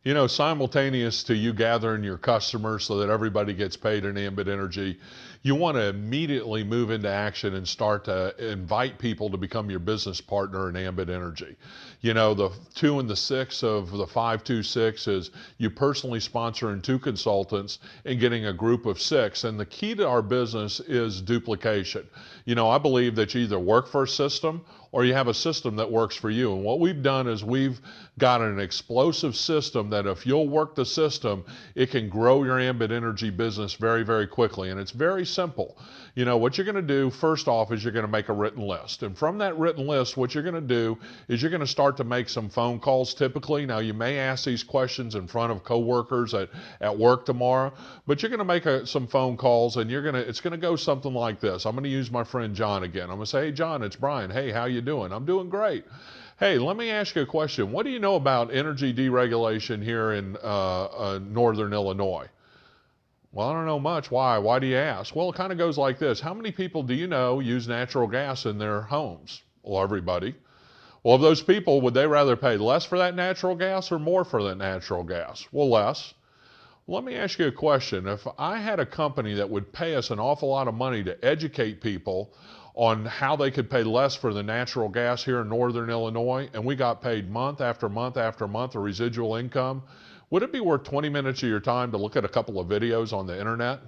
You know, simultaneous to you gathering your customers so that everybody gets paid in Ambit Energy, you want to immediately move into action and start to invite people to become your business partner in Ambit Energy. You know, the 2 and the 6 of the 526 is you personally sponsoring 2 consultants and getting a group of 6. And the key to our business is duplication. You know, I believe that you either work for a system or you have a system that works for you. And what we've done is we've got an explosive system that if you'll work the system, it can grow your Ambit Energy business very, very quickly. And it's very simple. You know, what you're going to do first off is you're going to make a written list. And from that written list, what you're going to do is you're going to start to make some phone calls typically. Now, you may ask these questions in front of coworkers at work tomorrow, but you're going to make some phone calls and it's going to go something like this. I'm going to use my friend John again. I'm going to say, hey, John, it's Brian. Hey, how you doing? I'm doing great. Hey, let me ask you a question. What do you know about energy deregulation here in northern Illinois? Well, I don't know much. Why? Why do you ask? Well, it kind of goes like this. How many people do you know use natural gas in their homes? Well, everybody. Well, of those people, would they rather pay less for that natural gas or more for that natural gas? Well, less. Let me ask you a question. If I had a company that would pay us an awful lot of money to educate people on how they could pay less for the natural gas here in northern Illinois, and we got paid month after month after month of residual income, would it be worth 20 minutes of your time to look at a couple of videos on the internet?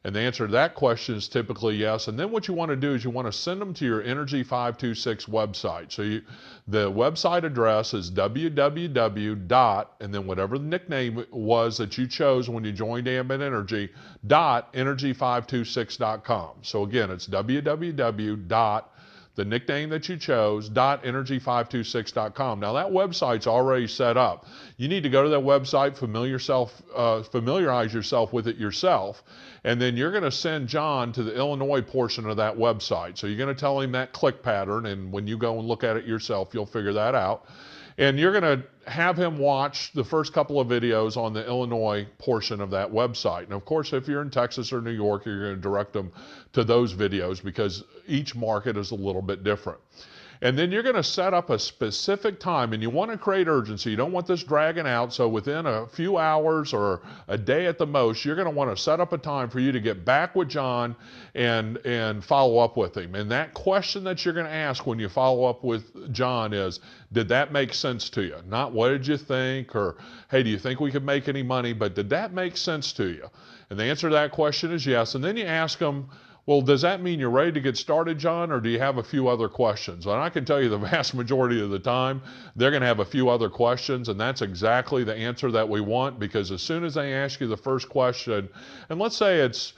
And the answer to that question is typically yes. And then what you want to do is you want to send them to your Energy 526 website. So the website address is www. and then whatever the nickname was that you chose when you joined Ambit Energy, .energy526.com. So again, it's www. the nickname that you chose, .energy526.com. Now that website's already set up. You need to go to that website, familiarize yourself with it yourself, and then you're going to send John to the Illinois portion of that website. So you're going to tell him that click pattern, and when you go and look at it yourself, you'll figure that out. And you're going to have him watch the first couple of videos on the Illinois portion of that website. And of course, if you're in Texas or New York, you're going to direct them to those videos because each market is a little bit different. And then you're going to set up a specific time, and you want to create urgency. You don't want this dragging out. So within a few hours or a day at the most, you're going to want to set up a time for you to get back with John and follow up with him. And that question that you're going to ask when you follow up with John is, did that make sense to you? Not what did you think, or hey, do you think we could make any money? But did that make sense to you? And the answer to that question is yes. And then you ask him, well, does that mean you're ready to get started, John, or do you have a few other questions? And I can tell you the vast majority of the time, they're going to have a few other questions, and that's exactly the answer that we want, because as soon as they ask you the first question, and let's say it's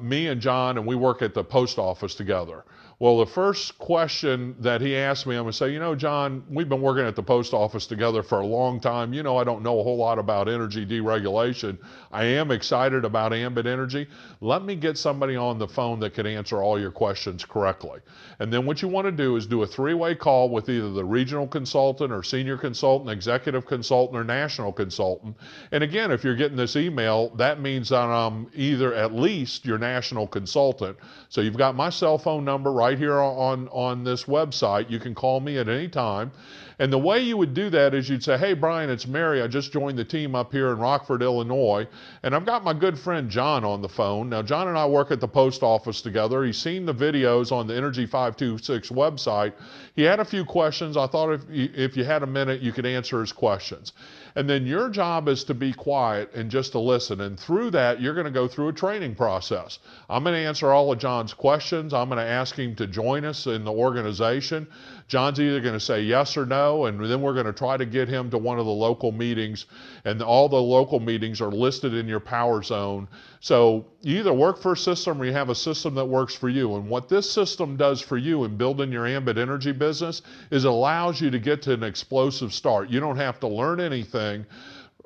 me and John, and we work at the post office together. Well, the first question that he asked me, I'm going to say, you know, John, we've been working at the post office together for a long time. You know, I don't know a whole lot about energy deregulation. I am excited about Ambit Energy. Let me get somebody on the phone that can answer all your questions correctly. And then what you want to do is do a three-way call with either the regional consultant or senior consultant, executive consultant, or national consultant. And again, if you're getting this email, that means that I'm either at least your national consultant. So you've got my cell phone number right here on this website. You can call me at any time. And the way you would do that is you'd say, hey, Brian, it's Mary. I just joined the team up here in Rockford, Illinois, and I've got my good friend John on the phone. Now, John and I work at the post office together. He's seen the videos on the Energy 526 website. He had a few questions. I thought if you had a minute, you could answer his questions. And then your job is to be quiet and just to listen. And through that, you're going to go through a training process. I'm going to answer all of John's questions. I'm going to ask him to join us in the organization. John's either going to say yes or no, and then we're going to try to get him to one of the local meetings. And all the local meetings are listed in your power zone. So you either work for a system or you have a system that works for you. And what this system does for you in building your Ambit Energy business is it allows you to get to an explosive start. You don't have to learn anything.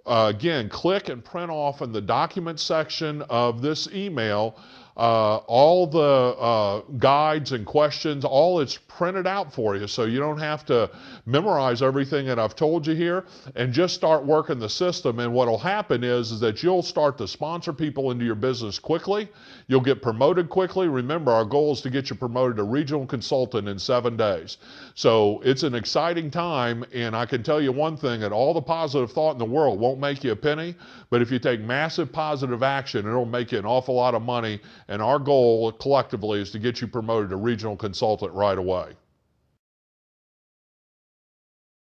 Again, click and print off in the document section of this email all the guides and questions, all it's printed out for you, so you don't have to memorize everything that I've told you here, and just start working the system. And what will happen is that you'll start to sponsor people into your business quickly. You'll get promoted quickly. Remember, our goal is to get you promoted to regional consultant in 7 days. So it's an exciting time, and I can tell you one thing, that all the positive thought in the world won't make you a penny, but if you take massive positive action, it'll make you an awful lot of money. And our goal collectively is to get you promoted to regional consultant right away.